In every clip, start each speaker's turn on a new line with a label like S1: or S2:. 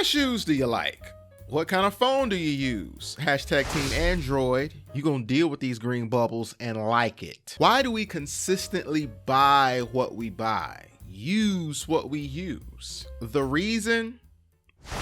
S1: of shoes do you like? What kind of phone do you use? Hashtag Team Android. You gonna deal with these green bubbles and like it. Why do we consistently buy what we buy? Use what we use? The reason?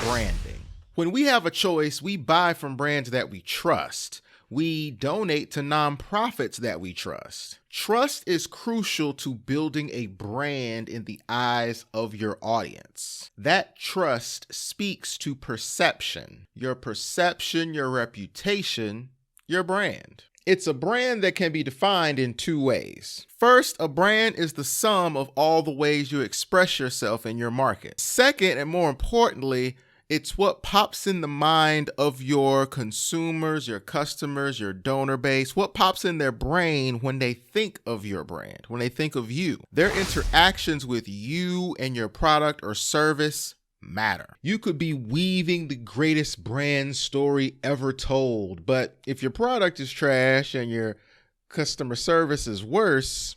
S1: Branding. When we have a choice, we buy from brands that we trust. We donate to nonprofits that we trust. Trust is crucial to building a brand in the eyes of your audience. That trust speaks to perception. Your perception, your reputation, your brand. It's a brand that can be defined in two ways. First, a brand is the sum of all the ways you express yourself in your market. Second, and more importantly, it's what pops in the mind of your consumers, your customers, your donor base, what pops in their brain when they think of your brand, when they think of you. Their interactions with you and your product or service matter. You could be weaving the greatest brand story ever told, but if your product is trash and your customer service is worse,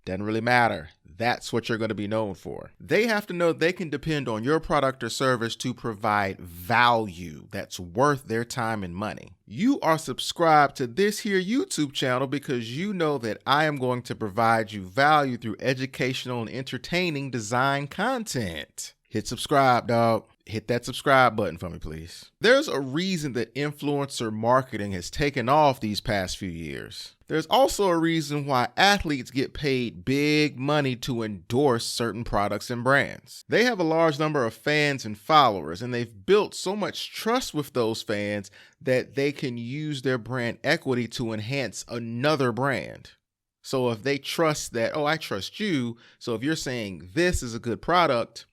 S1: doesn't really matter. That's what you're going to be known for. They have to know they can depend on your product or service to provide value that's worth their time and money. You are subscribed to this here YouTube channel because you know that I am going to provide you value through educational and entertaining design content. Hit subscribe, dog. Hit that subscribe button for me, please. There's a reason that influencer marketing has taken off these past few years. There's also a reason why athletes get paid big money to endorse certain products and brands. They have a large number of fans and followers, and they've built so much trust with those fans that they can use their brand equity to enhance another brand. So if they trust that, oh, I trust you, so if you're saying this is a good product,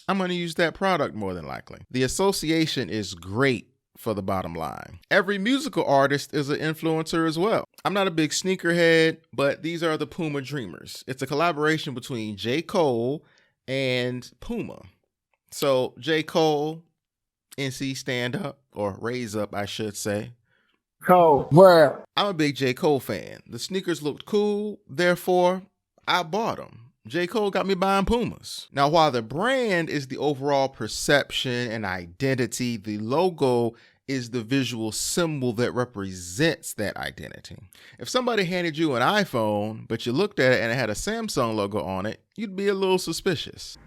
S1: I'm going to use that product more than likely. The association is great for the bottom line. Every musical artist is an influencer as well. I'm not a big sneakerhead, but these are the Puma Dreamers. It's a collaboration between J. Cole and Puma. So J. Cole, NC Stand Up, or Raise Up, I should say.
S2: Cole, where?
S1: I'm a big J. Cole fan. The sneakers looked cool, therefore I bought them. J. Cole got me buying Pumas. Now, while the brand is the overall perception and identity, the logo is the visual symbol that represents that identity. If somebody handed you an iPhone, but you looked at it and it had a Samsung logo on it, you'd be a little suspicious.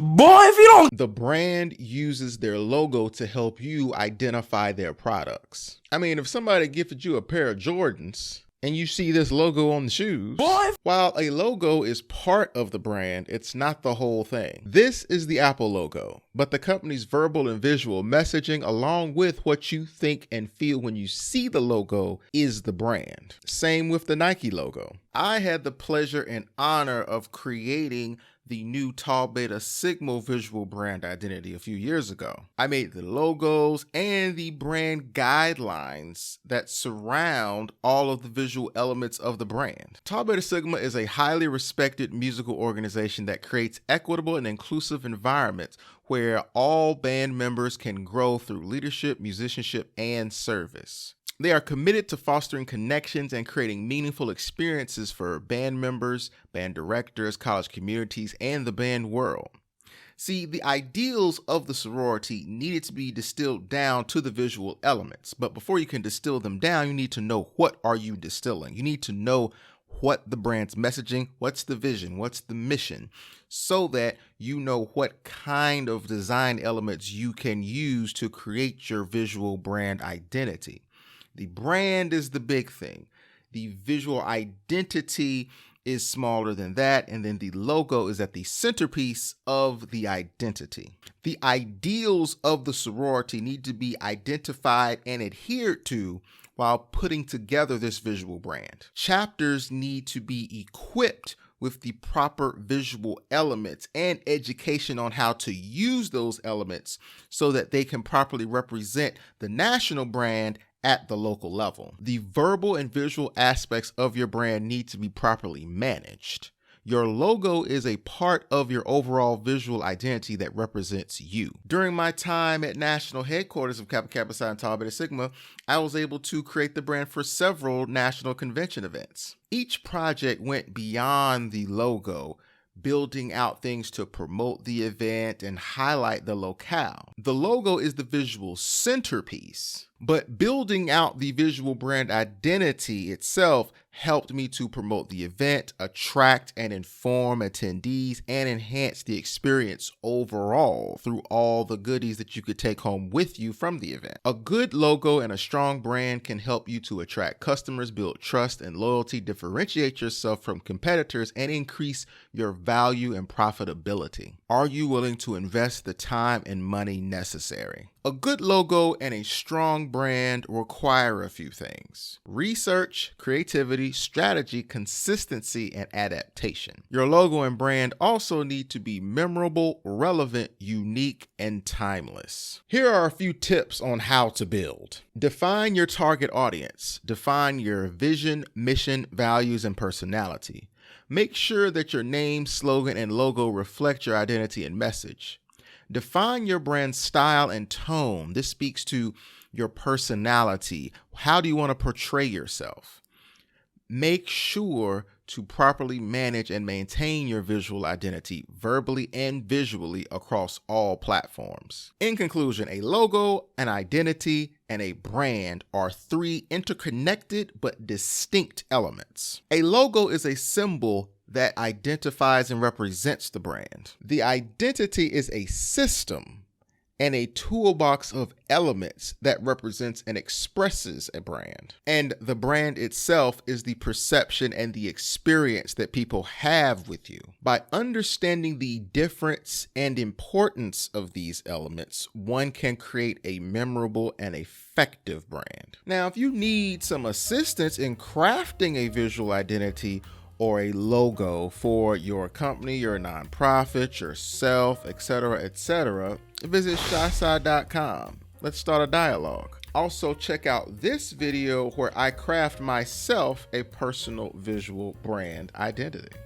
S2: Boy, if you don't...
S1: The brand uses their logo to help you identify their products. I mean, if somebody gifted you a pair of Jordans, and you see this logo on the shoes, while a logo is part of the brand, it's not the whole thing. This is the Apple logo, but the company's verbal and visual messaging, along with what you think and feel when you see the logo, is the brand. Same with the Nike logo. I had the pleasure and honor of creating the new Tau Beta Sigma visual brand identity a few years ago. I made the logos and the brand guidelines that surround all of the visual elements of the brand. Tau Beta Sigma is a highly respected musical organization that creates equitable and inclusive environments where all band members can grow through leadership, musicianship, and service. They are committed to fostering connections and creating meaningful experiences for band members, band directors, college communities, and the band world. See, the ideals of the sorority needed to be distilled down to the visual elements, but before you can distill them down, you need to know what are you distilling. You need to know what the brand's messaging, what's the vision, what's the mission, so that you know what kind of design elements you can use to create your visual brand identity. The brand is the big thing. The visual identity is smaller than that, and then the logo is at the centerpiece of the identity. The ideals of the sorority need to be identified and adhered to while putting together this visual brand. Chapters need to be equipped with the proper visual elements and education on how to use those elements so that they can properly represent the national brand at the local level. The verbal and visual aspects of your brand need to be properly managed. Your logo is a part of your overall visual identity that represents you. During my time at national headquarters of Kappa Kappa Psi and Tau Beta Sigma, I was able to create the brand for several national convention events. Each project went beyond the logo, building out things to promote the event and highlight the locale. The logo is the visual centerpiece, but building out the visual brand identity itself helped me to promote the event, attract and inform attendees, and enhance the experience overall through all the goodies that you could take home with you from the event. A good logo and a strong brand can help you to attract customers, build trust and loyalty, differentiate yourself from competitors, and increase your value and profitability. Are you willing to invest the time and money necessary? A good logo and a strong brand require a few things: research, creativity, strategy, consistency, and adaptation. Your logo and brand also need to be memorable, relevant, unique, and timeless. Here are a few tips on how to build. Define your target audience. Define your vision, mission, values, and personality. Make sure that your name, slogan, and logo reflect your identity and message. Define your brand style and tone. This speaks to your personality. How do you want to portray yourself? Make sure to properly manage and maintain your visual identity verbally and visually across all platforms. In conclusion, a logo, an identity, and a brand are three interconnected but distinct elements. A logo is a symbol that identifies and represents the brand. The identity is a system and a toolbox of elements that represents and expresses a brand. And the brand itself is the perception and the experience that people have with you. By understanding the difference and importance of these elements, one can create a memorable and effective brand. Now, if you need some assistance in crafting a visual identity or a logo for your company, your nonprofit, yourself, etc., visit shyside.com. Let's start a dialogue. Also, check out this video where I craft myself a personal visual brand identity.